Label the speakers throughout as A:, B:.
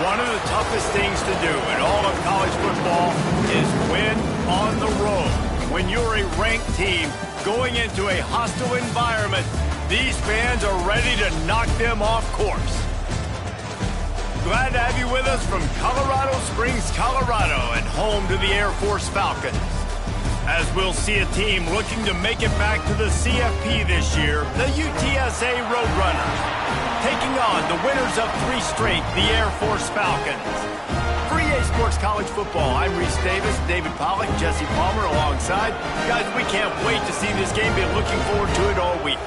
A: One of the toughest things to do in all of college football is win on the road. When you're a ranked team going into a hostile environment, these fans are ready to knock them off course. Glad to have you with us from Colorado Springs, Colorado, and home to the Air Force Falcons. As we'll see a team looking to make it back to the CFP this year, the UTSA Roadrunners, taking on the winners of 3 straight, the Air Force Falcons. For EA Sports College Football, I'm Reese Davis, David Pollack, Jesse Palmer alongside. Guys, we can't wait to see this game. Been looking forward to it all week.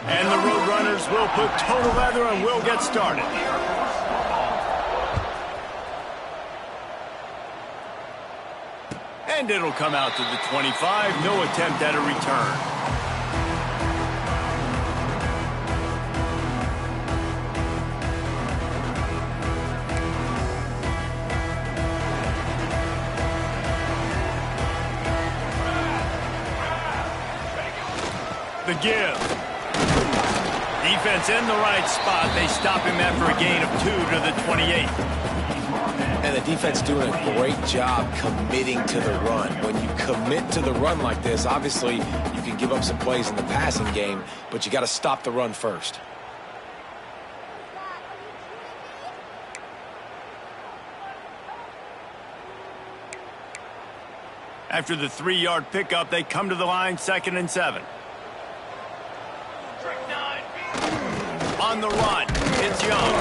A: And the Roadrunners will put total leather and we'll get started. And it'll come out to the 25. No attempt at a return. The give. Defense in the right spot. They stop him after a gain of 2 to the 28.
B: And the defense doing a great job committing to the run. When you commit to the run like this, obviously you can give up some plays in the passing game, but you got to stop the run first.
A: After the 3-yard pickup, they come to the line, 2nd and 7. On the run, it's Young.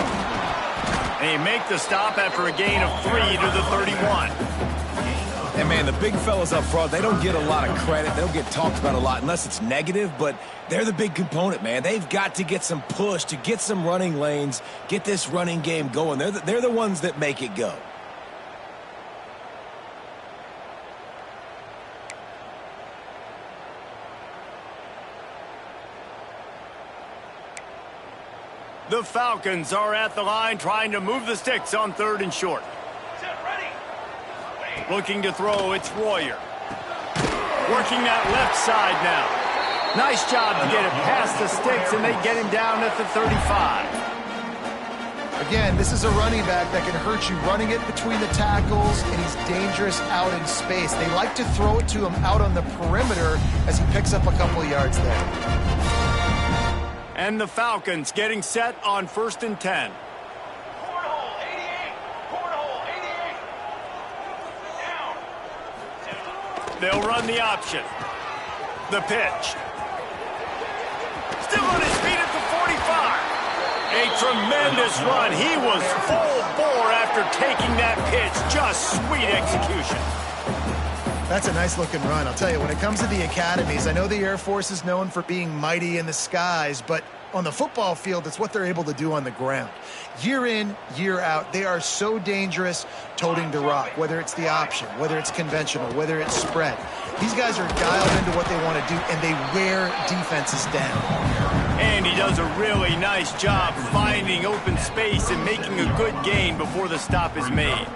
A: And he make the stop after a gain of 3 to the 31.
B: And, man, the big fellas up front, they don't get a lot of credit. They don't get talked about a lot unless it's negative, but they're the big component, man. They've got to get some push, to get some running lanes, get this running game going. They're the ones that make it go.
A: The Falcons are at the line trying to move the sticks on 3rd and short. Looking to throw, it's Royer. Working that left side now. Nice job to get it past the sticks, and they get him down at the 35.
C: Again, this is a running back that can hurt you running it between the tackles, and he's dangerous out in space. They like to throw it to him out on the perimeter as he picks up a couple of yards there.
A: And the Falcons getting set on 1st and 10.
D: Cornhole 88. Cornhole 88. Down.
A: They'll run the option. The pitch. Still on his feet at the 45. A tremendous run. He was full bore after taking that pitch. Just sweet execution.
C: That's a nice-looking run. I'll tell you, when it comes to the academies, I know the Air Force is known for being mighty in the skies, but on the football field, it's what they're able to do on the ground. Year in, year out, they are so dangerous toting the rock, whether it's the option, whether it's conventional, whether it's spread. These guys are dialed into what they want to do, and they wear defenses down.
A: And he does a really nice job finding open space and making a good gain before the stop is made.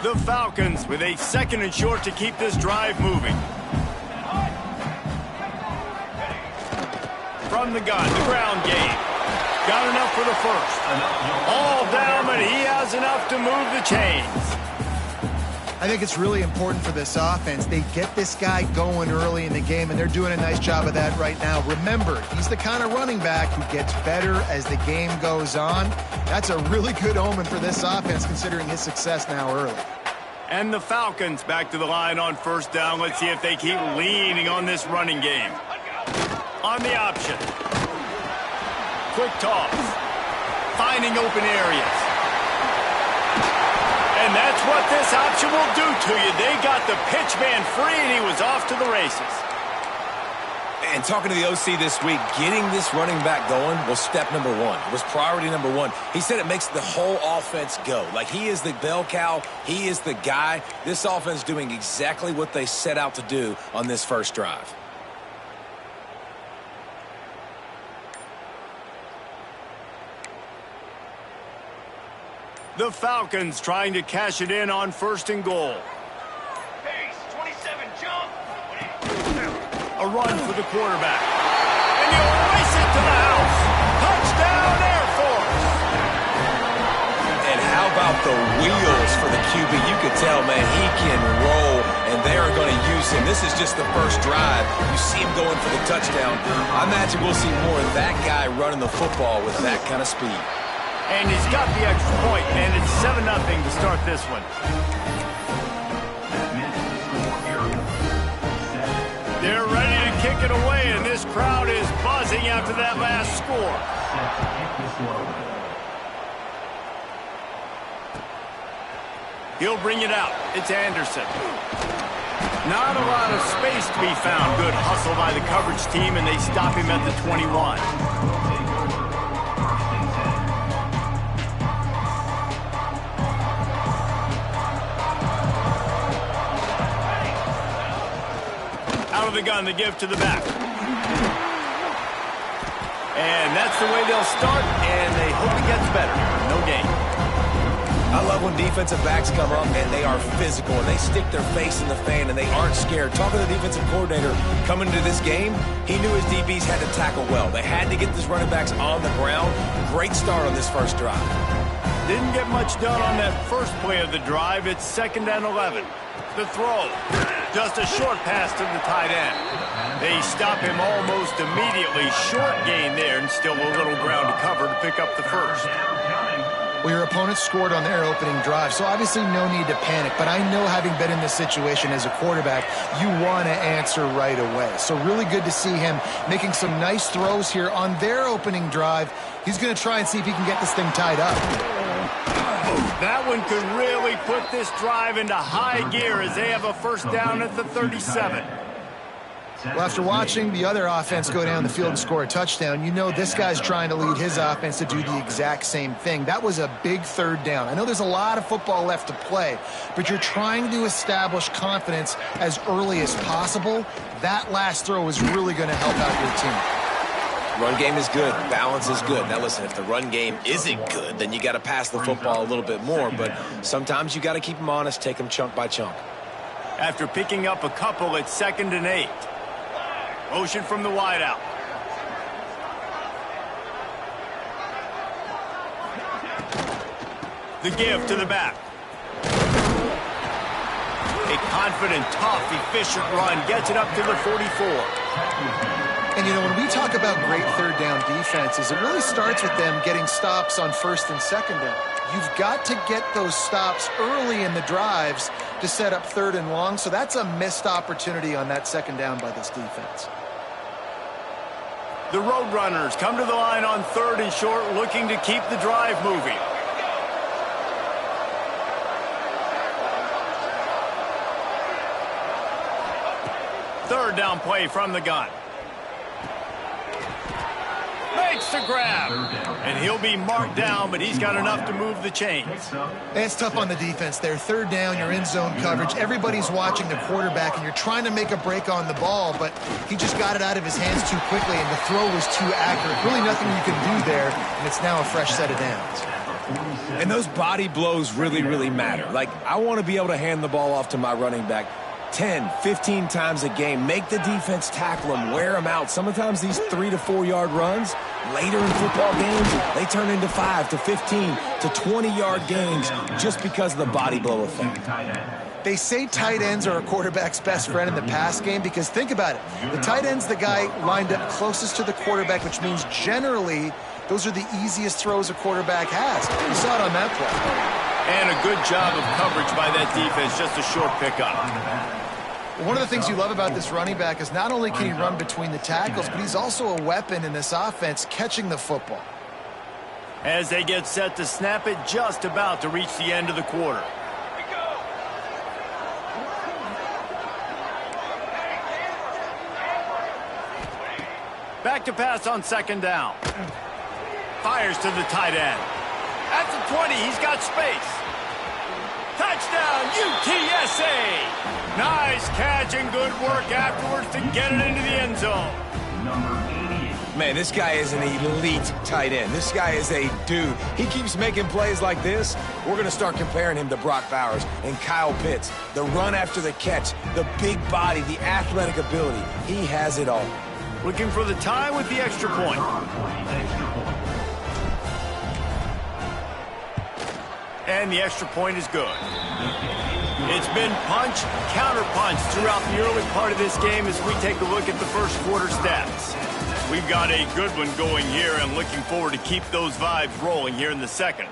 A: The Falcons with a 2nd and short to keep this drive moving. From the gun, the ground game. Got enough for the first. All down, but he has enough to move the chains.
C: I think it's really important for this offense. They get this guy going early in the game, and they're doing a nice job of that right now. Remember, he's the kind of running back who gets better as the game goes on. That's a really good omen for this offense, considering his success now early.
A: And the Falcons back to the line on 1st down. Let's see if they keep leaning on this running game. On the option. Quick toss. Finding open areas. And that's what this option will do to you. They got the pitch man free, and he was off to the races.
B: And talking to the OC this week, getting this running back going was step number one. It was priority number one. He said it makes the whole offense go. Like, he is the bell cow. He is the guy. This offense doing exactly what they set out to do on this first drive.
A: The Falcons trying to cash it in on 1st and goal.
D: Pace, 27, jump.
A: A run for the quarterback. And he'll race it to the house. Touchdown, Air Force.
B: And how about the wheels for the QB? You could tell, man, he can roll, and they are going to use him. This is just the first drive. You see him going for the touchdown. I imagine we'll see more of that guy running the football with that kind of speed.
A: And he's got the extra point, and it's 7-0 to start this one. They're ready to kick it away, and this crowd is buzzing after that last score. He'll bring it out. It's Anderson. Not a lot of space to be found. Good hustle by the coverage team, and they stop him at the 21. Out of the gun, the give to the back. And that's the way they'll start, and they hope it gets better. No gain.
B: I love when defensive backs come up and they are physical and they stick their face in the fan and they aren't scared. Talking to the defensive coordinator coming into this game, he knew his DBs had to tackle well. They had to get these running backs on the ground. Great start on this first drive.
A: Didn't get much done on that first play of the drive. It's 2nd and 11. The throw. Just a short pass to the tight end. They stop him almost immediately. Short gain there, and still a little ground to cover to pick up the first.
C: Well, your opponent scored on their opening drive, so obviously no need to panic. But I know, having been in this situation as a quarterback, you want to answer right away. So really good to see him making some nice throws here on their opening drive. He's going to try and see if he can get this thing tied up.
A: That one could really put this drive into high gear as they have a first down at the 37.
C: Well, after watching the other offense go down the field and score a touchdown, you know this guy's trying to lead his offense to do the exact same thing. That was a big third down. I know there's a lot of football left to play, but you're trying to establish confidence as early as possible. That last throw is really going to help out your team.
B: Run game is good. Balance is good. Now, listen, if the run game isn't good, then you got to pass the football a little bit more. But sometimes you got to keep them honest, take them chunk by chunk.
A: After picking up a couple, it's 2nd and 8. Motion from the wideout. The give to the back. A confident, tough, efficient run gets it up to the 44.
C: And, you know, when we talk about great third down defenses, it really starts with them getting stops on 1st and 2nd down. You've got to get those stops early in the drives to set up 3rd and long, so that's a missed opportunity on that 2nd down by this defense.
A: The Roadrunners come to the line on 3rd and short, looking to keep the drive moving. Third down play from the gun. Makes the grab. And he'll be marked down, but he's got enough to move the chains.
C: It's tough on the defense there. Third down, you're in zone coverage. Everybody's watching the quarterback, and you're trying to make a break on the ball, but he just got it out of his hands too quickly, and the throw was too accurate. Really nothing you can do there, and it's now a fresh set of downs.
B: And those body blows really, really matter. Like, I want to be able to hand the ball off to my running back 10, 15 times a game. Make the defense tackle them, wear them out. Sometimes these 3 to 4 yard runs, later in football games, they turn into 5 to 15 to 20-yard games just because of the body blow effect.
C: They say tight ends are a quarterback's best friend in the pass game because think about it. The tight end's the guy lined up closest to the quarterback, which means generally those are the easiest throws a quarterback has. You saw it on that play.
A: And a good job of coverage by that defense, just a short pickup.
C: One of the things you love about this running back is not only can he run between the tackles, but he's also a weapon in this offense catching the football.
A: As they get set to snap it, just about to reach the end of the quarter. back to pass on second down. Fires to the tight end. At the 20, he's got space. Touchdown, UTSA! Nice catch and good work afterwards to get it into the end zone.
B: Man, this guy is an elite tight end. This guy is a dude. He keeps making plays like this. We're going to start comparing him to Brock Bowers and Kyle Pitts. The run after the catch, the big body, the athletic ability. He has it all.
A: Looking for the tie with the extra point. And the extra point is good. It's been punch, counter punch throughout the early part of this game as we take a look at the first quarter stats. We've got a good one going here and looking forward to keep those vibes rolling here in the second.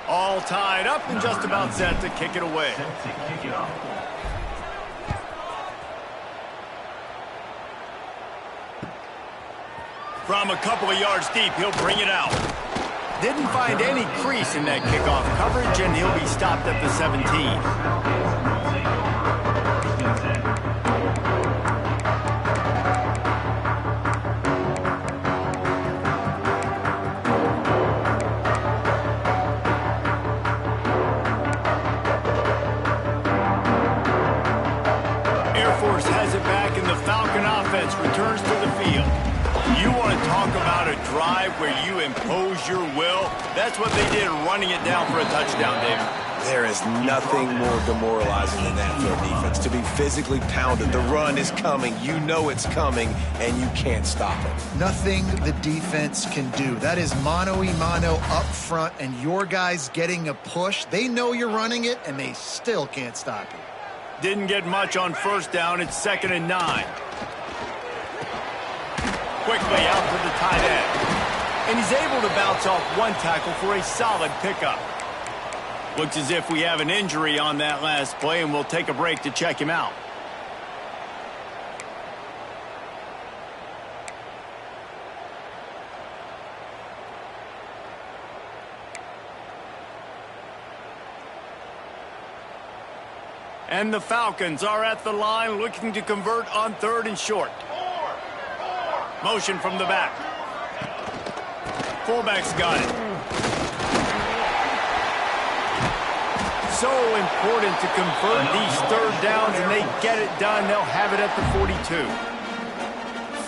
A: All tied up and just about set to kick it away. From a couple of yards deep, he'll bring it out. Didn't find any crease in that kickoff coverage, and he'll be stopped at the 17. Has it back and the Falcon offense returns to the field. You want to talk about a drive where you impose your will? That's what they did, running it down for a touchdown, David.
B: There is nothing more demoralizing than that for a defense. To be physically pounded, the run is coming, you know it's coming, and you can't stop it.
C: Nothing the defense can do. That is mano-a-mano up front, and your guys getting a push. They know you're running it, and they still can't stop you.
A: Didn't get much on first down. It's 2nd and 9. Quickly out to the tight end. And he's able to bounce off one tackle for a solid pickup. Looks as if we have an injury on that last play, and we'll take a break to check him out. And the Falcons are at the line looking to convert on 3rd and short. Motion from the back. Fullback's got it. So important to convert these 3rd downs, and they get it done. They'll have it at the 42.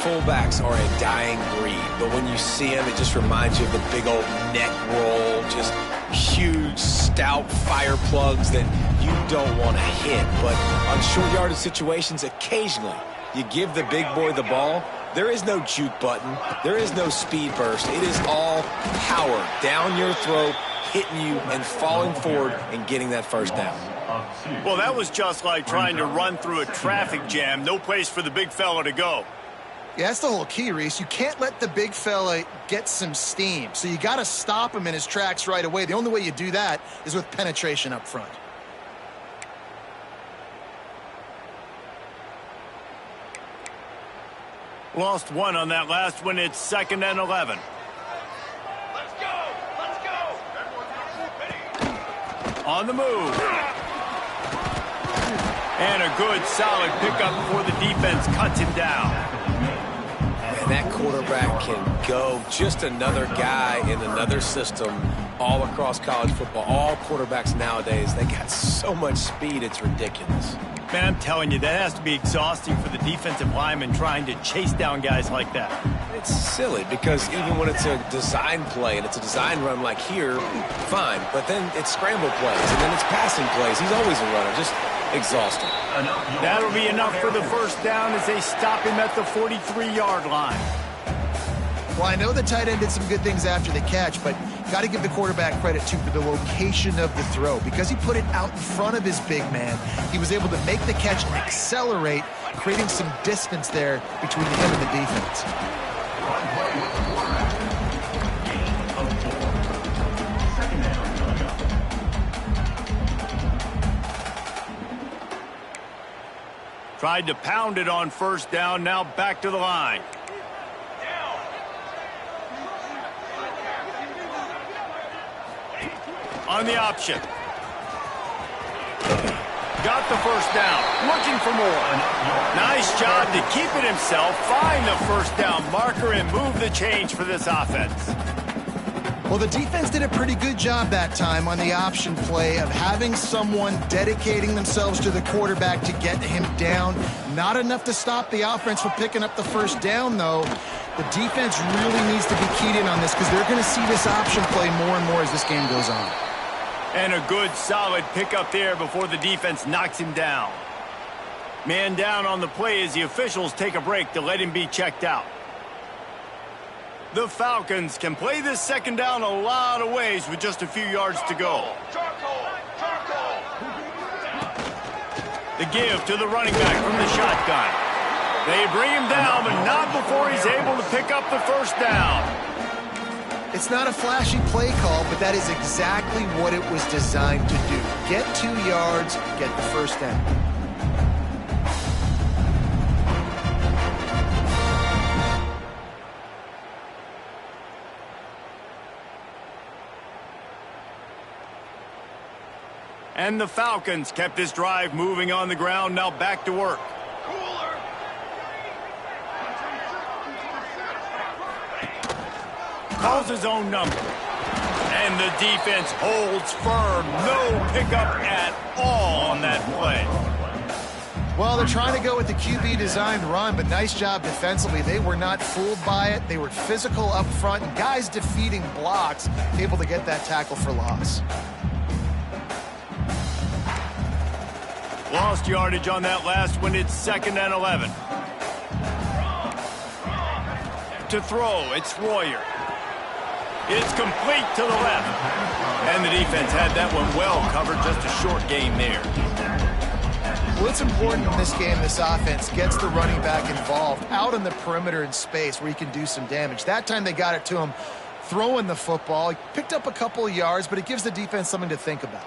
B: Fullbacks are a dying breed, but when you see them, it just reminds you of the big old neck roll, just huge, stout fire plugs that you don't want to hit. But on short yardage situations, occasionally you give the big boy the ball. There is no juke button. There is no speed burst. It is all power down your throat, hitting you and falling forward and getting that first down.
A: Well, that was just like trying to run through a traffic jam. No place for the big fella to go.
C: Yeah, that's the whole key, Reese. You can't let the big fella get some steam. So you got to stop him in his tracks right away. The only way you do that is with penetration up front.
A: Lost one on that last one. It's 2nd and 11.
D: Let's go! Let's go!
A: On the move. And a good, solid pickup before the defense cuts him down.
B: And that quarterback can go. Just another guy in another system all across college football. All quarterbacks nowadays, they got so much speed, it's ridiculous.
A: Man, I'm telling you, that has to be exhausting for the defensive lineman trying to chase down guys like that.
B: It's silly because even when it's a design play and it's a design run like here, fine. But then it's scramble plays and then it's passing plays. He's always a runner, just exhausting.
A: That'll be enough for the first down as they stop him at the 43-yard line.
C: Well, I know the tight end did some good things after the catch, but got to give the quarterback credit, too, for the location of the throw. Because he put it out in front of his big man, he was able to make the catch and accelerate, creating some distance there between him and the defense.
A: Tried to pound it on first down, now back to the line. On the option. Got the first down. Looking for more. Nice job to keep it himself, find the first down marker, and move the change for this offense.
C: Well, the defense did a pretty good job that time on the option play of having someone dedicating themselves to the quarterback to get him down. Not enough to stop the offense from picking up the first down, though. The defense really needs to be keyed in on this because they're going to see this option play more and more as this game goes on.
A: And a good, solid pickup there before the defense knocks him down. Man down on the play as the officials take a break to let him be checked out. The Falcons can play this second down a lot of ways with just a few yards to go. The give to the running back from the shotgun. They bring him down, but not before he's able to pick up the first down.
C: It's not a flashy play call, but that is exactly what it was designed to do. Get 2 yards, get the first down.
A: And the Falcons kept this drive moving on the ground, now back to work. Calls his own number. And the defense holds firm. No pickup at all on that play.
C: Well, they're trying to go with the QB-designed run, but nice job defensively. They were not fooled by it. They were physical up front. Guys defeating blocks, able to get that tackle for loss.
A: Lost yardage on that last one. It's 2nd and 11. To throw, it's Royer. It's complete to the left. And the defense had that one well covered. Just a short gain there.
C: Well, it's important in this game, this offense gets the running back involved out on the perimeter in space where he can do some damage. That time they got it to him throwing the football. He picked up a couple of yards, but it gives the defense something to think about.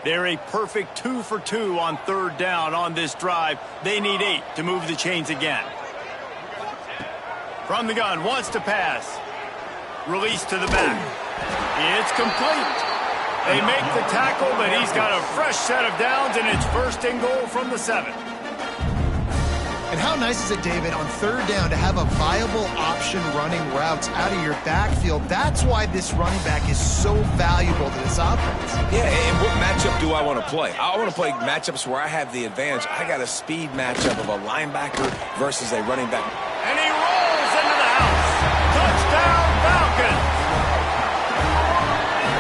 A: They're a perfect 2 for 2 on 3rd down on this drive. They need 8 to move the chains again. From the gun, wants to pass. Release to the back. It's complete. They make the tackle, but he's got a fresh set of downs, and it's 1st and goal from the 7.
C: And how nice is it, David, on 3rd down to have a viable option running routes out of your backfield? That's why this running back is so valuable to this offense.
B: Yeah, and what matchup do I want to play? I want to play matchups where I have the advantage. I got a speed matchup of a linebacker versus a running back.
A: And he rolls into the house. Touchdown, Falcons!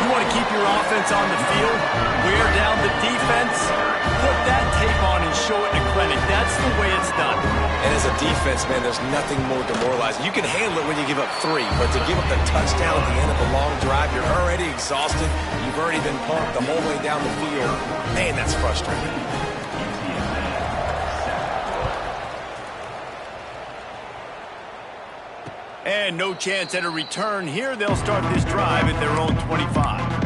A: You want to keep your offense on the field? Wear down the defense? Put that tape on and show it in a clinic. That's the way it's done.
B: And as a defense, man, there's nothing more demoralizing. You can handle it when you give up 3, but to give up the touchdown at the end of a long drive, you're already exhausted. You've already been pumped the whole way down the field. Man, that's frustrating.
A: And no chance at a return here. They'll start this drive at their own 25.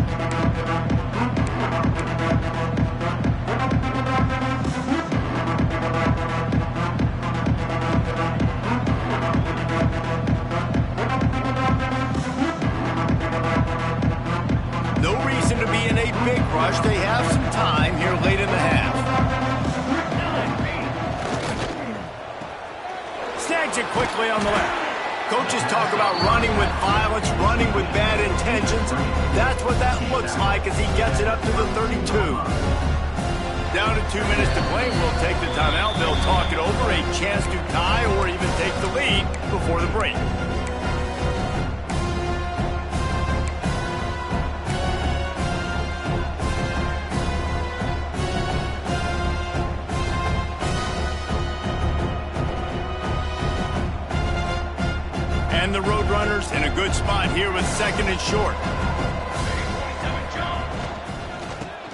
A: No reason to be in a big rush. They have some time here late in the half. Snags it quickly on the left. Coaches talk about running with violence, running with bad intentions. That's what that looks like as he gets it up to the 32. Down to 2 minutes to play. We'll take the timeout. They'll talk it over. A chance to tie or even take the lead before the break. And the Roadrunners in a good spot here with 2nd and short.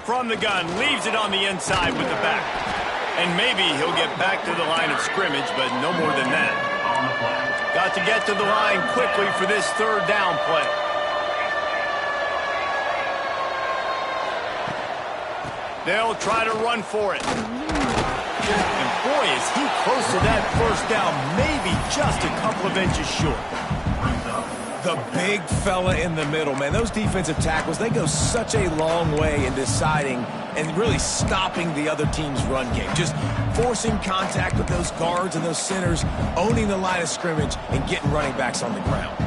A: From the gun, leaves it on the inside with the back. And maybe he'll get back to the line of scrimmage, but no more than that. Got to get to the line quickly for this 3rd down play. They'll try to run for it. motion, and boy, is he close to that first down, maybe just a couple of inches short.
B: The big fella in the middle, man. Those defensive tackles, they go such a long way in deciding and really stopping the other team's run game. Just forcing contact with those guards and those centers, owning the line of scrimmage, and getting running backs on the ground.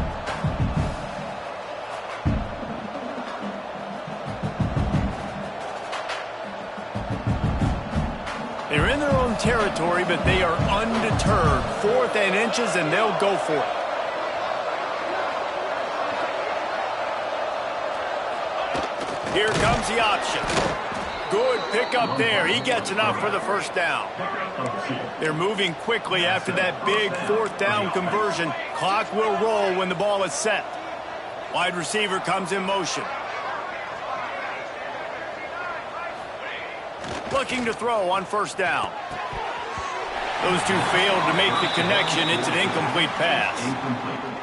A: They're in their own territory, but they are undeterred. 4th and inches, and they'll go for it. Here comes the option. Good pickup there. He gets enough for the first down. They're moving quickly after that big 4th down conversion. Clock will roll when the ball is set. Wide receiver comes in motion. Looking to throw on first down. Those two failed to make the connection. It's an incomplete pass.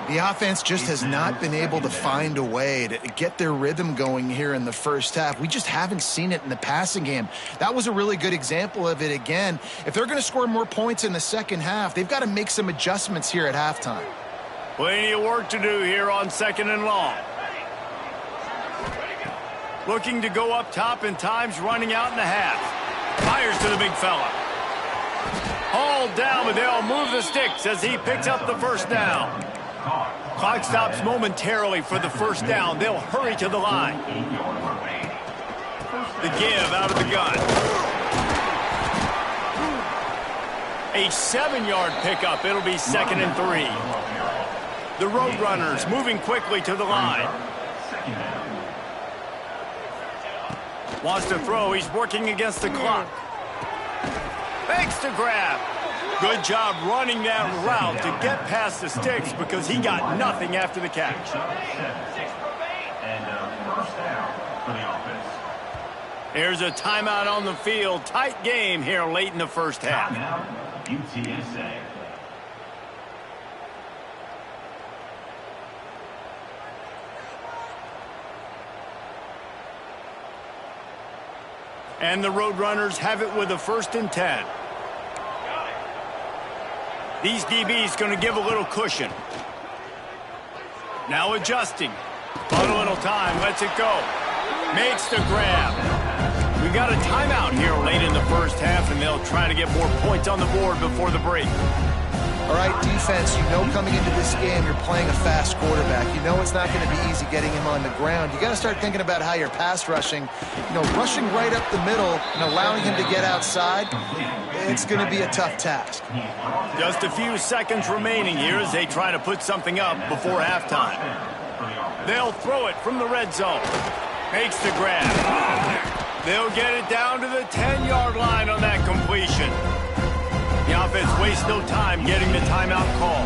C: The offense just has not been able to find a way to get their rhythm going here in the first half. We just haven't seen it in the passing game. That was a really good example of it again. If they're going to score more points in the second half, they've got to make some adjustments here at halftime.
A: Plenty of work to do here on 2nd and long. Looking to go up top, and time's running out in the half. Fires to the big fella. Hauled down, but they'll move the sticks as he picks up the first down. Clock stops momentarily for the first down. They'll hurry to the line. The give out of the gun. A 7-yard pickup. It'll be 2nd and 3. The Roadrunners moving quickly to the line. Wants to throw. He's working against the clock. Fakes to grab. Good job running that route to get past the sticks because he got nothing after the catch. Here's a timeout on the field. Tight game here late in the first half.
E: UTSA.
A: And the Roadrunners have it with a 1st and 10. These DBs going to give a little cushion. Now adjusting. But a little time. Lets it go. Makes the grab. We got a timeout here late in the first half, and they'll try to get more points on the board before the break.
C: All right, defense, you know coming into this game you're playing a fast quarterback. You know it's not going to be easy getting him on the ground. You got to start thinking about how you're pass rushing. You know, rushing right up the middle and allowing him to get outside, it's going to be a tough task.
A: Just a few seconds remaining here as they try to put something up before halftime. They'll throw it from the red zone. Makes the grab. They'll get it down to the 10-yard line on that completion. The offense wastes no time getting the timeout call.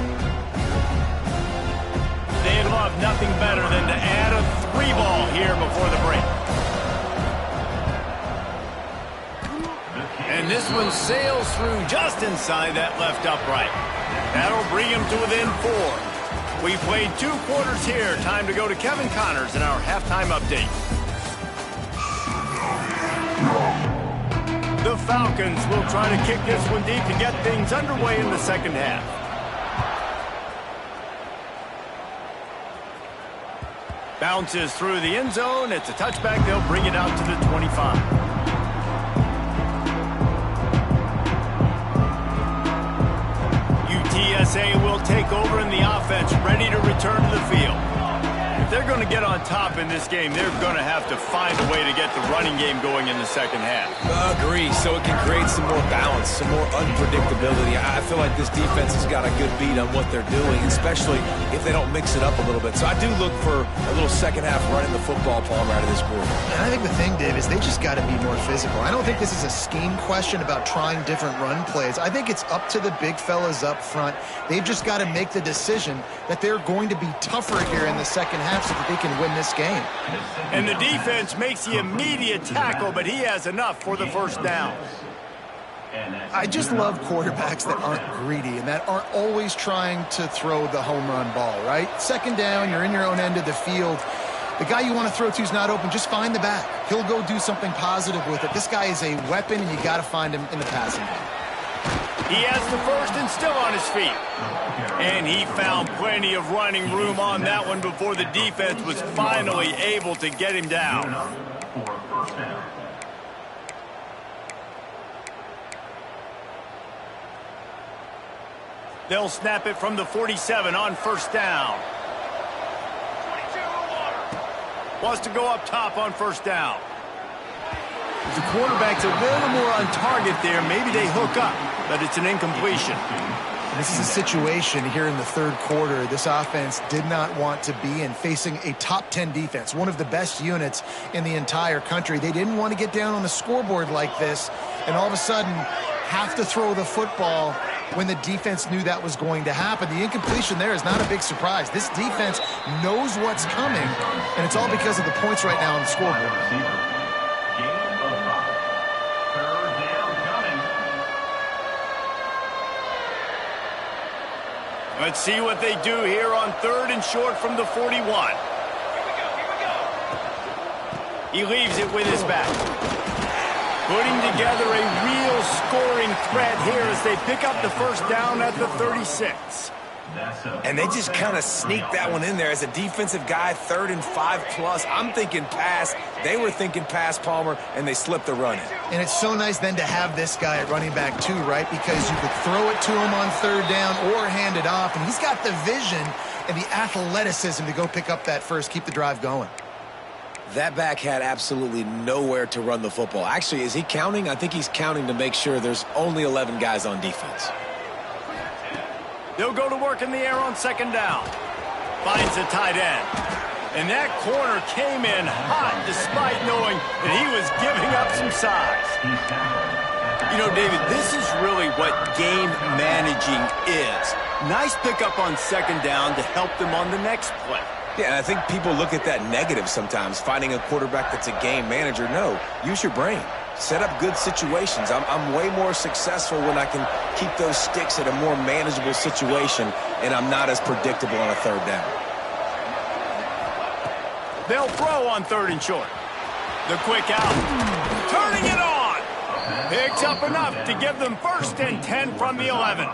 A: They'd love nothing better than to add a 3-ball here before the break. And this one sails through just inside that left upright. That'll bring him to within 4. We played 2 quarters here. Time to go to Kevin Connors in our halftime update. The Falcons will try to kick this one deep to get things underway in the second half. Bounces through the end zone. It's a touchback. They'll bring it out to the 25. UTSA will take over in the offense, ready to return to the field. If they're going to get on top in this game, they're going to have to find a way to get the running game going in the second half.
B: Agree, so it can create some more balance, some more unpredictability. I feel like this defense has got a good beat on what they're doing, especially if they don't mix it up a little bit. So I do look for a little second half running the football Palmer out of this group.
C: And I think the thing, Dave, is they just got to be more physical. I don't think this is a scheme question about trying different run plays. I think it's up to the big fellas up front. They've just got to make the decision that they're going to be tougher here in the second half so that they can win this game.
A: And the defense makes the immediate tackle, but he has enough for the first down.
C: I just love quarterbacks that aren't greedy and that aren't always trying to throw the home run ball, right? Second down, you're in your own end of the field. The guy you want to throw to is not open. Just find the back. He'll go do something positive with it. This guy is a weapon, and you got to find him in the passing game.
A: He has the first and still on his feet. And he found plenty of running room on that one before the defense was finally able to get him down. They'll snap it from the 47 on first down. Wants to go up top on first down. If the quarterback's a little more on target there, maybe they hook up, but it's an incompletion.
C: This is a situation here in the third quarter this offense did not want to be in, facing a top 10 defense, one of the best units in the entire country. They didn't want to get down on the scoreboard like this and all of a sudden have to throw the football when the defense knew that was going to happen. The incompletion there is not a big surprise. This defense knows what's coming, and it's all because of the points right now on the scoreboard.
A: Let's see what they do here on third and short from the 41. He leaves it with his back. Putting together a real scoring threat here as they pick up the first down at the 36.
B: And they just kind of sneaked that one in there as a defensive guy, 3rd and 5+. I'm thinking pass. They were thinking pass, Palmer, and they slipped the run in.
C: And it's so nice then to have this guy at running back too, right? Because you could throw it to him on third down or hand it off, and he's got the vision and the athleticism to go pick up that first, keep the drive going.
B: That back had absolutely nowhere to run the football. Actually, is he counting? I think he's counting to make sure there's only 11 guys on defense.
A: They'll go to work in the air on second down. Finds a tight end. And that corner came in hot despite knowing that he was giving up some size. You know, David, this is really what game managing is. Nice pickup on second down to help them on the next play.
B: Yeah, and I think people look at that negative sometimes, finding a quarterback that's a game manager. No, use your brain. Set up good situations. I'm way more successful when I can keep those sticks at a more manageable situation, and I'm not as predictable on a third down.
A: They'll throw on third and short. The quick out. Turning it on. Picks up enough to give them 1st and 10 from the 11.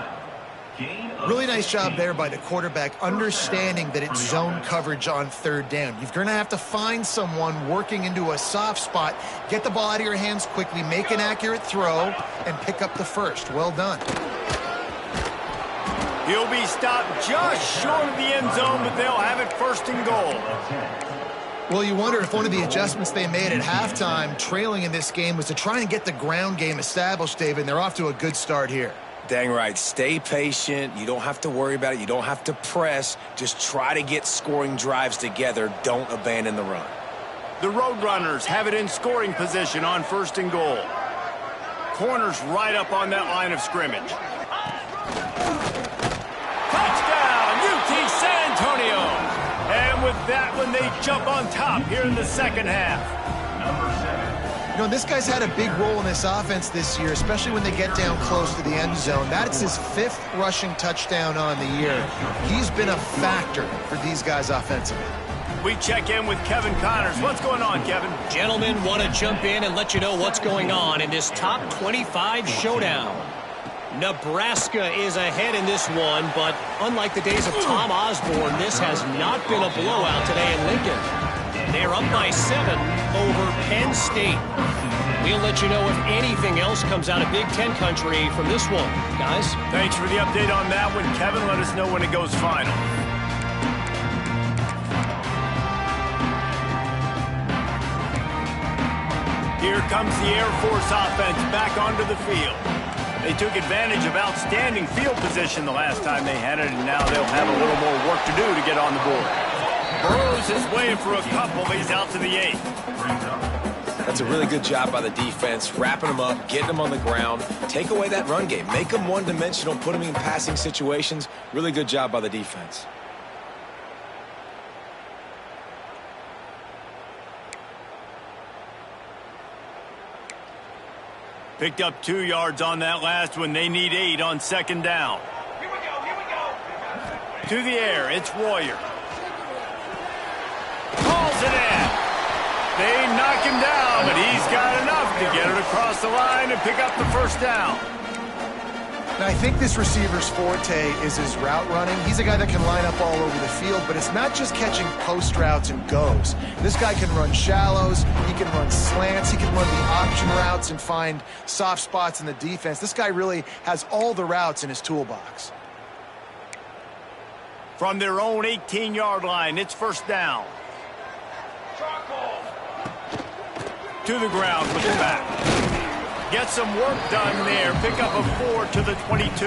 C: Really nice job there by the quarterback, understanding that it's zone coverage on third down. You're going to have to find someone working into a soft spot, get the ball out of your hands quickly, make an accurate throw, and pick up the first. Well done.
A: He'll be stopped just short of the end zone, but they'll have it 1st and goal.
C: Well, you wonder if one of the adjustments they made at halftime, trailing in this game, was to try and get the ground game established, David, and they're off to a good start here.
B: Dang right. Stay patient. You don't have to worry about it. You don't have to press. Just try to get scoring drives together. Don't abandon the run.
A: The Roadrunners have it in scoring position on 1st and goal. Corners right up on that line of scrimmage. Touchdown, UT San Antonio. And with that one, they jump on top here in the second half.
C: You know, this guy's had a big role in this offense this year, especially when they get down close to the end zone. That's his 5th rushing touchdown on the year. He's been a factor for these guys offensively.
A: We check in with Kevin Connors. What's going on, Kevin?
F: Gentlemen, want to jump in and let you know what's going on in this top 25 showdown. Nebraska is ahead in this one, but unlike the days of Tom Osborne, this has not been a blowout today in Lincoln. They're up by 7 over Penn State. We'll let you know if anything else comes out of Big Ten country from this one. Guys?
A: Thanks for the update on that one, Kevin. Let us know when it goes final. Here comes the Air Force offense back onto the field. They took advantage of outstanding field position the last time they had it, and now they'll have a little more work to do to get on the board. Burrows is waiting for a couple. He's out to the 8.
B: That's a really good job by the defense, wrapping them up, getting them on the ground. Take away that run game. Make them one-dimensional, put them in passing situations. Really good job by the defense.
A: Picked up 2 yards on that last one. They need 8 on second down.
D: Here we go.
A: To the air, it's Royer. Calls it in. They knock him down, but he's got enough to get it across the line and pick up the first down.
C: Now, I think this receiver's forte is his route running. He's a guy that can line up all over the field, but it's not just catching post routes and goes. This guy can run shallows, he can run slants, he can run the option routes and find soft spots in the defense. This guy really has all the routes in his toolbox.
A: From their own 18-yard line, it's first down. To the ground with the back. Get some work done there. Pick up a 4 to the 22.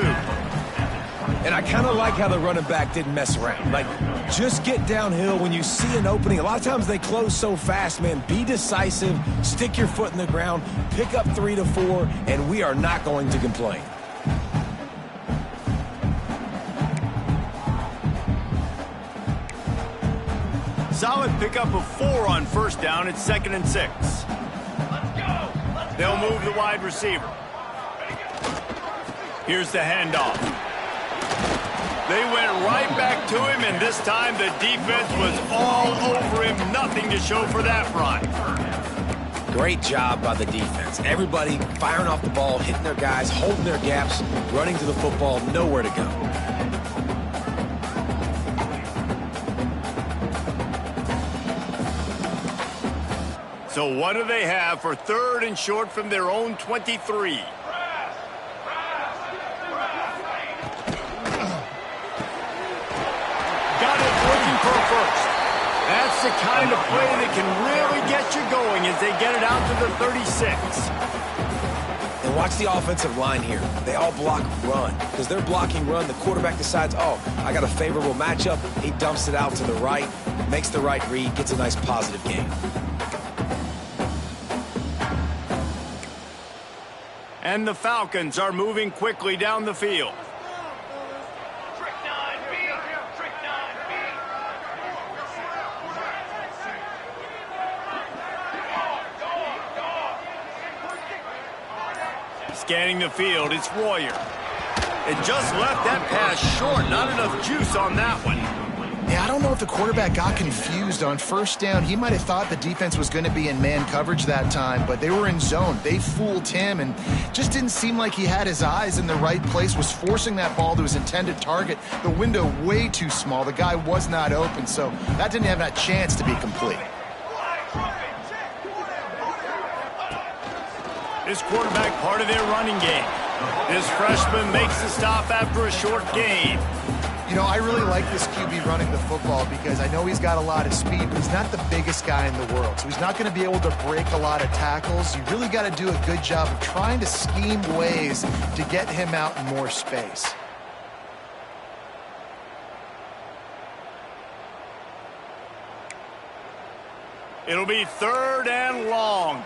B: And I kind of like how the running back didn't mess around. Like, just get downhill when you see an opening. A lot of times they close so fast, man. Be decisive, stick your foot in the ground, pick up 3 to 4, and we are not going to complain.
A: Solid pickup of 4 on first down. It's 2nd and 6. They'll move the wide receiver. Here's the handoff. They went right back to him, and this time the defense was all over him. Nothing to show for that run.
B: Great job by the defense. Everybody firing off the ball, hitting their guys, holding their gaps, running to the football, nowhere to go.
A: So what do they have for 3rd and short from their own 23? Got it looking for a first. That's the kind of play that can really get you going as they get it out to the 36.
B: And watch the offensive line here. They all block run. Because they're blocking run, the quarterback decides, oh, I got a favorable matchup. He dumps it out to the right, makes the right read, gets a nice positive gain.
A: And the Falcons are moving quickly down the field. Scanning the field, it's Royer. It just left that pass short. Not enough juice on that one.
C: Yeah, I don't know if the quarterback got confused on first down. He might have thought the defense was going to be in man coverage that time, but they were in zone. They fooled him and just didn't seem like he had his eyes in the right place, was forcing that ball to his intended target. The window way too small. The guy was not open, so that didn't have that chance to be complete.
A: This quarterback part of their running game. This freshman makes the stop after a short gain.
C: You know, I really like this QB running the football because I know he's got a lot of speed, but he's not the biggest guy in the world. So he's not going to be able to break a lot of tackles. You really got to do a good job of trying to scheme ways to get him out in more space.
A: It'll be 3rd and long.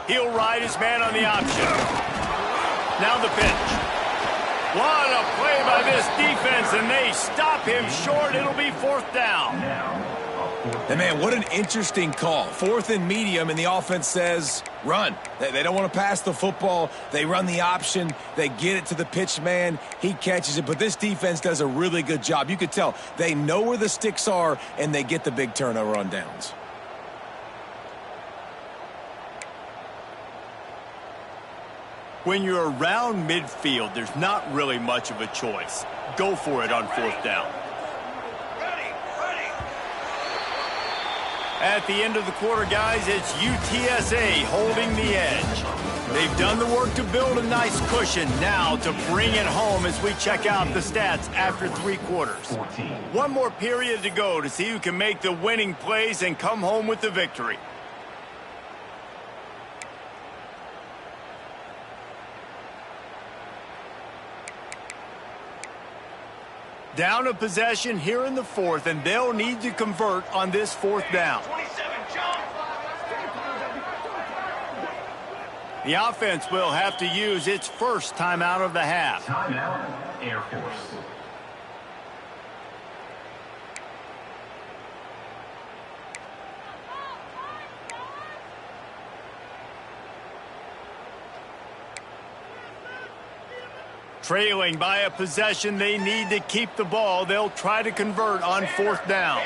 A: He'll ride his man on the option. Now the pitch. What a play by this defense, and they stop him short. It'll be 4th down.
B: And man, what an interesting call. 4th and medium, and the offense says, run. They don't want to pass the football. They run the option. They get it to the pitch man. He catches it, but this defense does a really good job. You could tell they know where the sticks are, and they get the big turnover on downs.
A: When you're around midfield, there's not really much of a choice. Go for it on 4th down. At the end of the quarter, guys, it's UTSA holding the edge. They've done the work to build a nice cushion. Now to bring it home as we check out the stats after 3 quarters.
E: 14.
A: One more period to go to see who can make the winning plays and come home with the victory. Down a possession here in the 4th, and they'll need to convert on this 4th down.
D: 27, jump.
A: The offense will have to use its first timeout of the half.
E: Timeout, Air Force.
A: Trailing by a possession, they need to keep the ball. They'll try to convert on 4th down.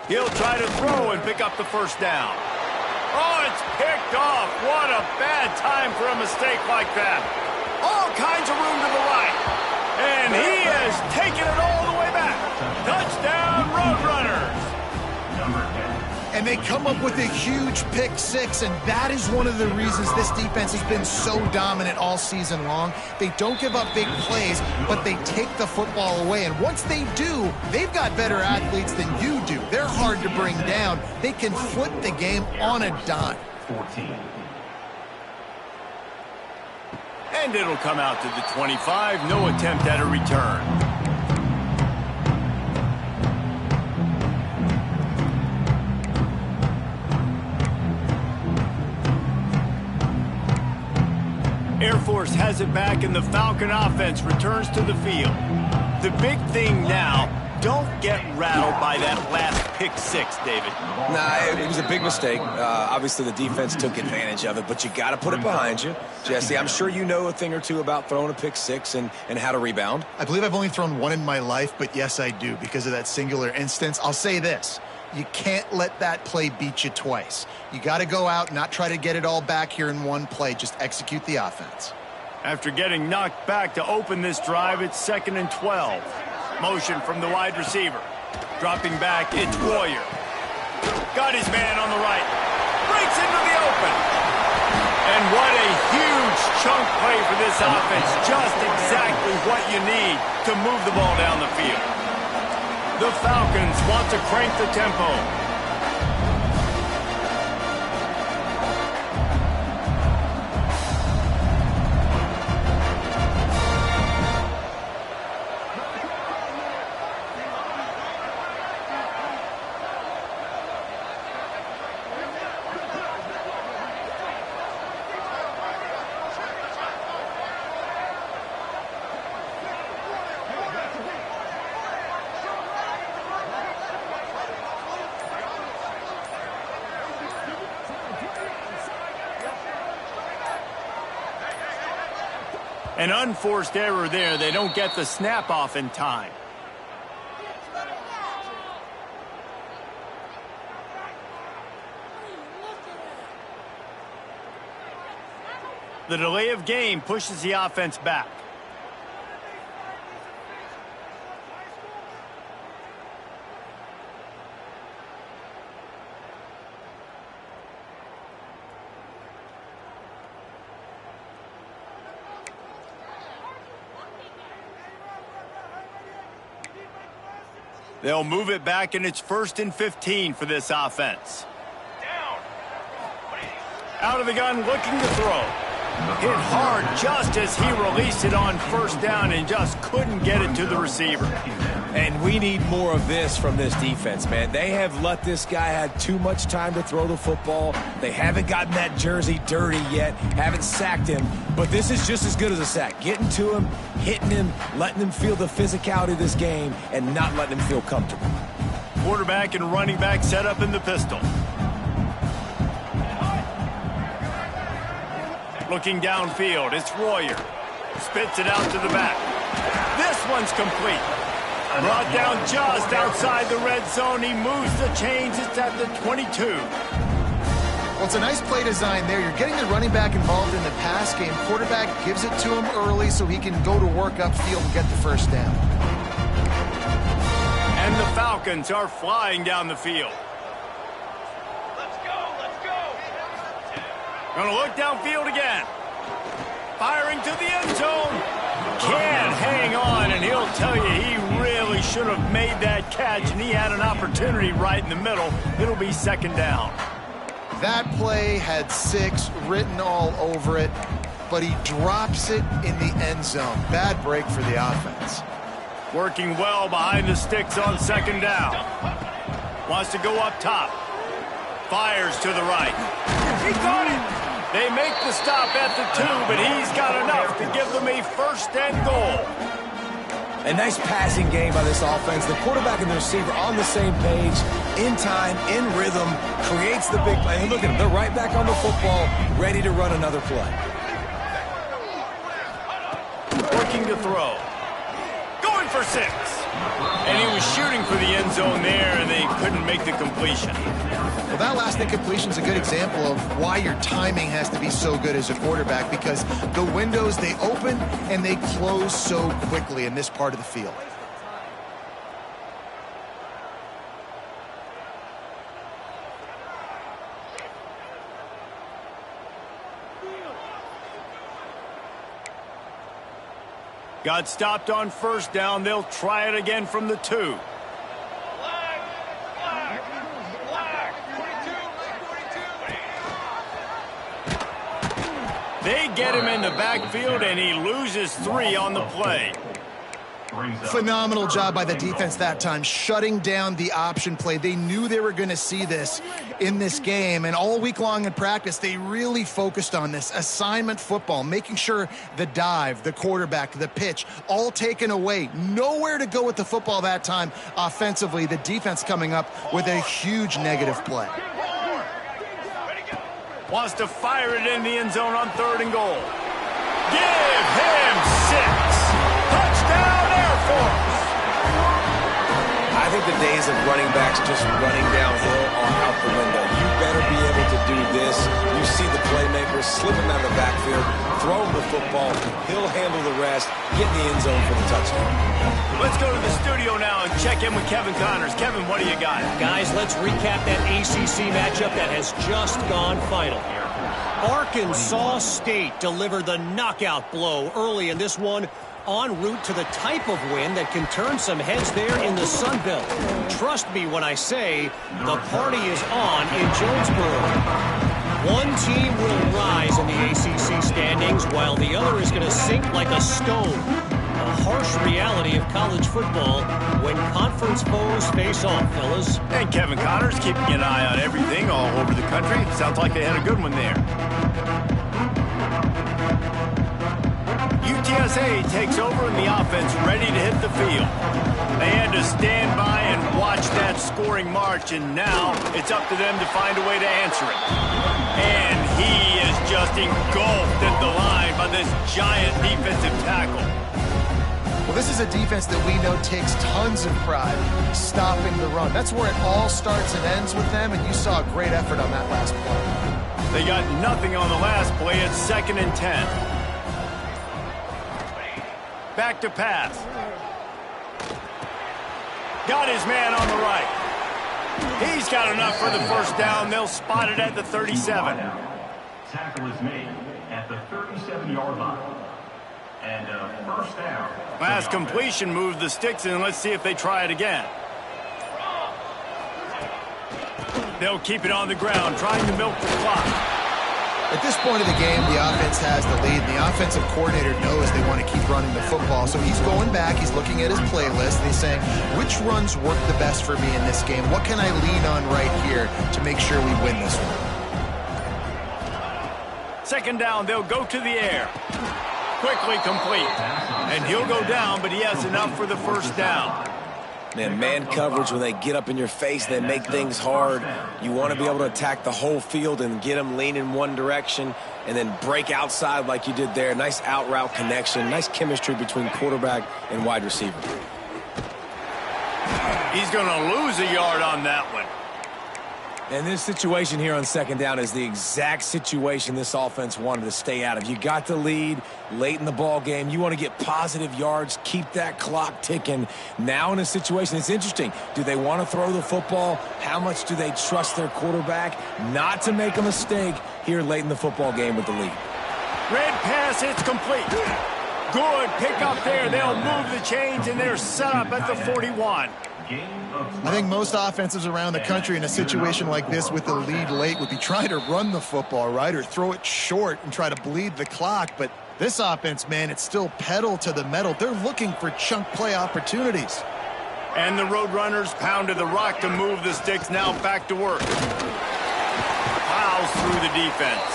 A: He'll try to throw and pick up the first down. Oh, it's picked off. What a bad time for a mistake like that. All kinds of room to the right. And he has taken it all the way back. Touchdown, Roadrunners.
E: Number 10.
C: And they come up with a huge pick six, and that is one of the reasons this defense has been so dominant all season long. They don't give up big plays, but they take the football away. And once they do, they've got better athletes than you do. They're hard to bring down. They can flip the game on a dime.
E: 14.
A: And it'll come out to the 25. No attempt at a return. Air Force has it back, and the Falcon offense returns to the field. The big thing now, don't get rattled by that last pick six, David.
B: Nah, it was a big mistake. Obviously, the defense took advantage of it, but you got to put it behind you. Jesse, I'm sure you know a thing or two about throwing a pick six and how to rebound.
C: I believe I've only thrown one in my life, but yes, I do because of that singular instance. I'll say this. You can't let that play beat you twice. You got to go out and not try to get it all back here in one play. Just execute the offense.
A: After getting knocked back to open this drive, it's 2nd and 12. Motion from the wide receiver. Dropping back, it's Warrior. Got his man on the right. Breaks into the open. And what a huge chunk play for this offense. Just exactly what you need to move the ball down the field. The Falcons want to crank the tempo. An unforced error there. They don't get the snap off in time. The delay of game pushes the offense back. They'll move it back, and it's 1st and 15 for this offense. Out of the gun, looking to throw. Hit hard just as he released it on 1st down and just couldn't get it to the receiver.
B: And we need more of this from this defense, man. They have let this guy have too much time to throw the football. They haven't gotten that jersey dirty yet, haven't sacked him. But this is just as good as a sack. Getting to him, hitting him, letting him feel the physicality of this game, and not letting him feel comfortable.
A: Quarterback and running back set up in the pistol. Looking downfield, it's Royer. Spits it out to the back. This one's complete. Brought down just outside the red zone. He moves the chains. It's at the 22.
C: Well, it's a nice play design there. You're getting the running back involved in the pass game. Quarterback gives it to him early so he can go to work upfield and get the first down.
A: And the Falcons are flying down the field.
D: Let's go, let's go.
A: Gonna look downfield again. Firing to the end zone. Can't hang on, and he'll tell you he really should have made that catch, and he had an opportunity right in the middle. It'll be 2nd down.
C: That play had 6 written all over it, but he drops it in the end zone. Bad break for the offense.
A: Working well behind the sticks on 2nd down. Wants to go up top. Fires to the right. He got it. They make the stop at the 2, but he's got enough to give them a 1st and goal.
B: A nice passing game by this offense. The quarterback and the receiver on the same page, in time, in rhythm, creates the big play. Hey, look at them. They're right back on the football, ready to run another play.
A: Working to throw. Going for 6. And he was shooting for the end zone there, and they couldn't make the completion.
C: Well, that last incompletion is a good example of why your timing has to be so good as a quarterback, because the windows, they open and they close so quickly in this part of the field.
A: Got stopped on first down. They'll try it again from the 2.
D: Flag, flag, 42.
A: They get him in the backfield, and he loses 3 on the play.
C: Phenomenal job by the defense that time, shutting down the option play. They knew they were going to see this in this game, and all week long in practice, they really focused on this assignment football, making sure the dive, the quarterback, the pitch, all taken away. Nowhere to go with the football that time offensively. The defense coming up with a huge negative play.
A: Wants to fire it in the end zone on 3rd and goal. Give him 6. Touchdown, Air Force.
B: I think the days of running backs just running downhill are out the window. You better be able to do this. You see the playmakers slipping out of the backfield, throw him the football. He'll handle the rest, get in the end zone for the touchdown.
A: Let's go to the studio now and check in with Kevin Connors. Kevin, what do you got?
F: Guys, let's recap that ACC matchup that has just gone final. Arkansas State delivered the knockout blow early in this one, en route to the type of win that can turn some heads there in the Sun Belt. Trust me when I say the party is on in Jonesboro. One team will rise in the ACC standings while the other is going to sink like a stone. A harsh reality of college football when conference foes face off, fellas.
A: And Kevin Connors keeping an eye on everything all over the country. Sounds like they had a good one there. UTSA takes over in the offense, ready to hit the field. They had to stand by and watch that scoring march, and now it's up to them to find a way to answer it. And he is just engulfed at the line by this giant defensive tackle.
C: Well, this is a defense that we know takes tons of pride stopping the run. That's where it all starts and ends with them, and you saw a great effort on that last play.
A: They got nothing on the last play. It's 2nd and 10. Back to pass. Got his man on the right. He's got enough for the first down. They'll spot it at the 37.
E: Tackle is made at the 37-yard line. And first down.
A: Last completion moved the sticks in. Let's see if they try it again. They'll keep it on the ground, trying to milk the clock.
C: At this point of the game, the offense has the lead, and the offensive coordinator knows they want to keep running the football. So he's going back, he's looking at his playlist, and he's saying, which runs work the best for me in this game? What can I lean on right here to make sure we win this one?
A: 2nd down, they'll go to the air. Quickly complete. And he'll go down, but he has enough for the first down.
B: Man coverage, when they get up in your face, they make things hard. You want to be able to attack the whole field and get them leaning one direction and then break outside like you did there. Nice out route connection, nice chemistry between quarterback and wide receiver.
A: He's going to lose a yard on that one.
B: And this situation here on 2nd down is the exact situation this offense wanted to stay out of. You got the lead late in the ball game. You want to get positive yards, keep that clock ticking. Now in a situation, it's interesting. Do they want to throw the football? How much do they trust their quarterback not to make a mistake here late in the football game with the lead?
A: Red pass, it's complete. Good pick up there. They'll move the chains, and they're set up at the 41.
C: I think most offenses around the country in a situation like this with the lead late would be trying to run the football, right, or throw it short and try to bleed the clock. But this offense, man, it's still pedal to the metal. They're looking for chunk play opportunities.
A: And the Roadrunners pounded the rock to move the sticks. Now back to work. Plows through the defense.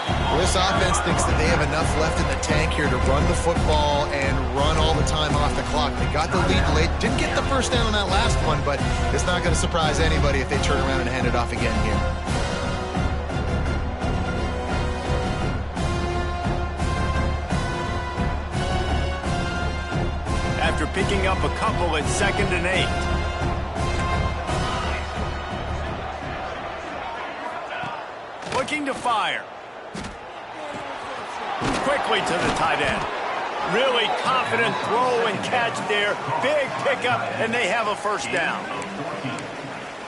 C: Well, this offense thinks that they have enough left in the tank here to run the football and run all the time off the clock. They got the lead late. Didn't get the first down on that last one, but it's not going to surprise anybody if they turn around and hand it off again here.
A: After picking up a couple at 2nd and 8. Looking to fire. Quickly to the tight end. Really confident throw and catch there. Big pickup, and they have a first down.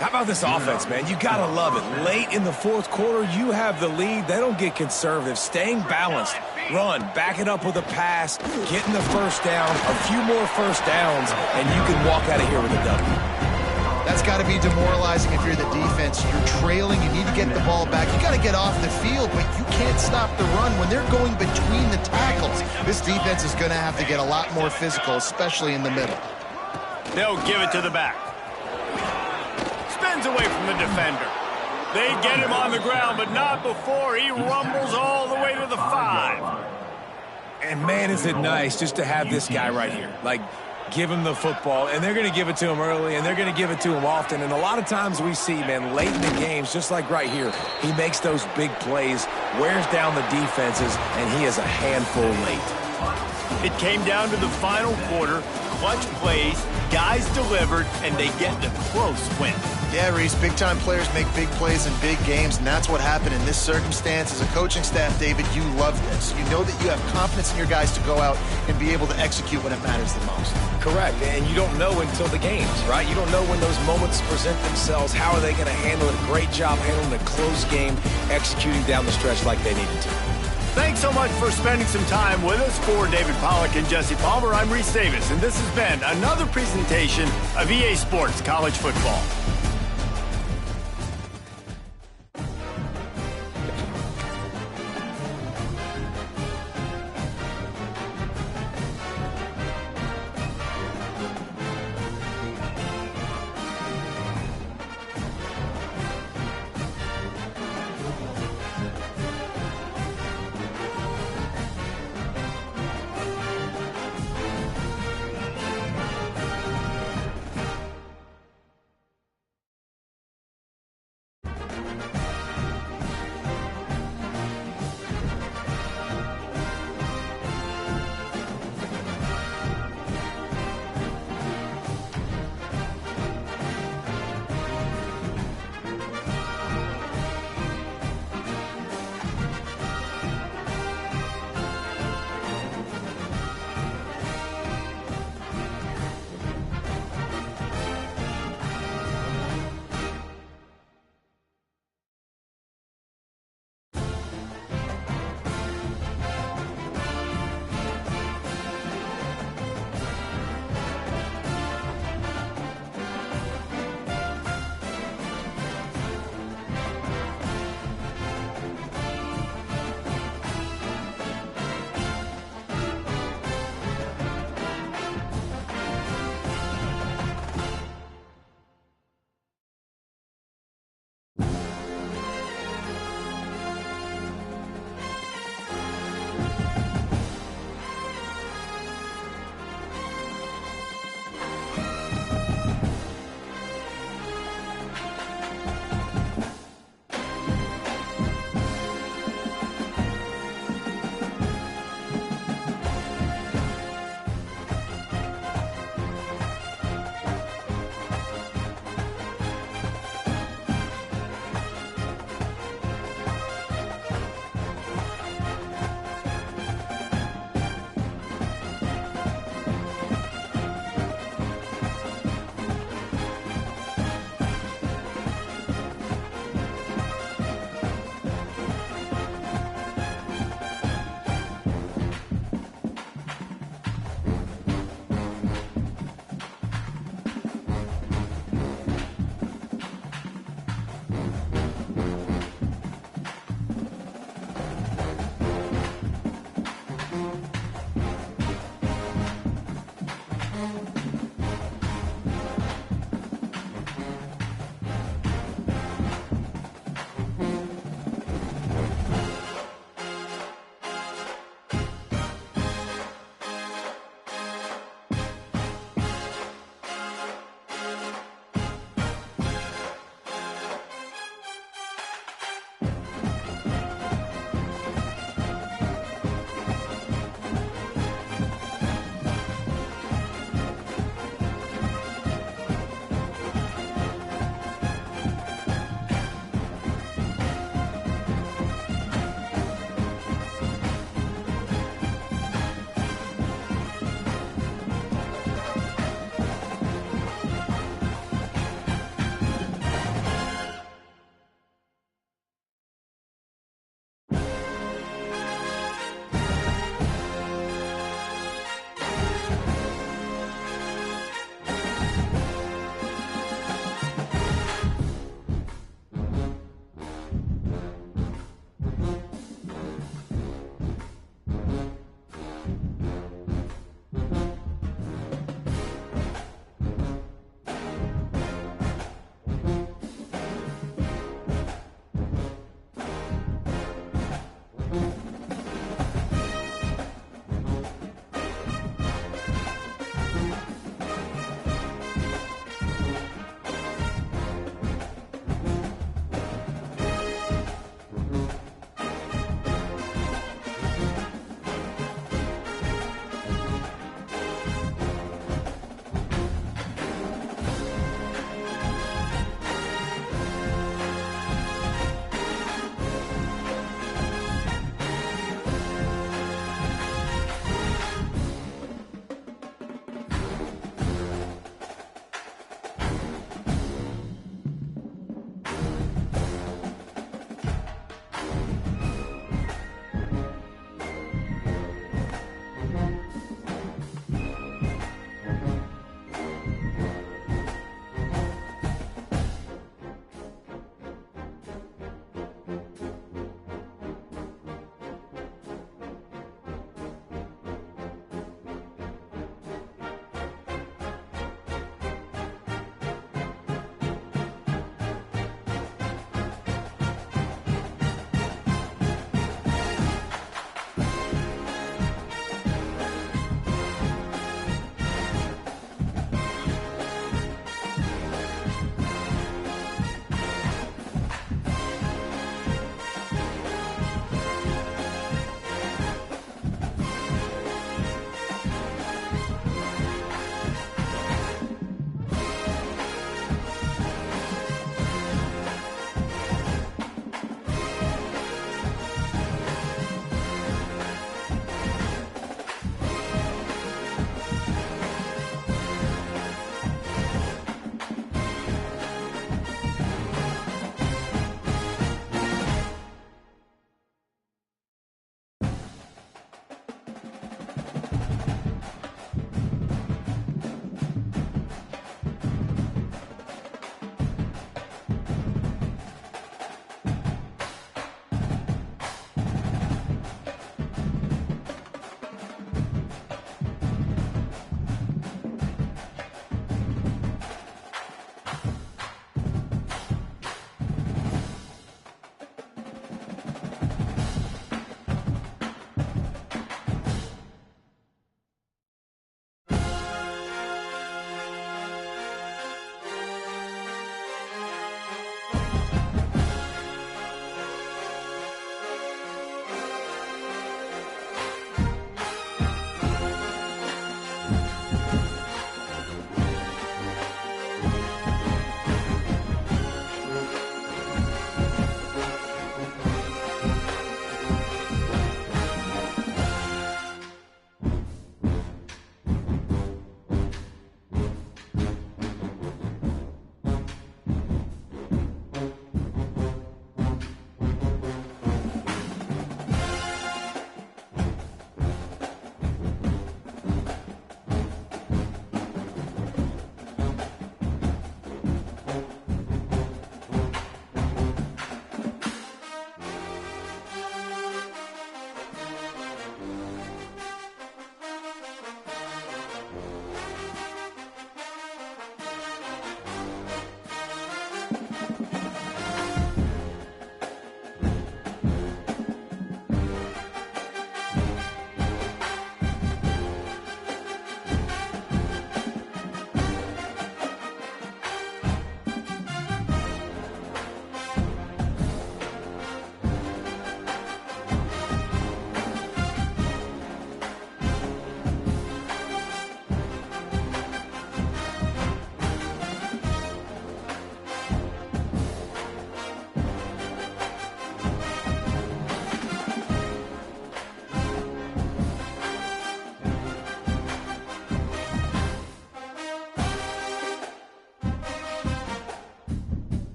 B: How about this offense, man? You got to love it. Late in the fourth quarter, you have the lead. They don't get conservative. Staying balanced. Run, back it up with a pass, getting the first down, a few more first downs, and you can walk out of here with a W.
C: That's got to be demoralizing if you're the defense. You're trailing. You need to get the ball back. You got to get off the field, but you can't stop the run when they're going between the tackles. This defense is going to have to get a lot more physical, especially in the middle.
A: They'll give it to the back. Spins away from the defender. They get him on the ground, but not before he rumbles all the way to the 5.
B: And, man, is it nice just to have this guy right here. Like, give him the football, and they're going to give it to him early, and they're going to give it to him often. And a lot of times we see, man, late in the games, just like right here, he makes those big plays, wears down the defenses, and he is a handful late.
A: It came down to the final quarter. Clutch plays, guys delivered, and they get the close win.
C: Yeah, Reese, big-time players make big plays in big games, and that's what happened in this circumstance. As a coaching staff, David, you love this. You know that you have confidence in your guys to go out and be able to execute when it matters the most.
B: Correct, and you don't know until the games, right? You don't know when those moments present themselves. How are they going to handle it? Great job handling a close game, executing down the stretch like they needed to.
A: Thanks so much for spending some time with us. For David Pollack and Jesse Palmer, I'm Reese Davis, and this has been another presentation of EA Sports College Football.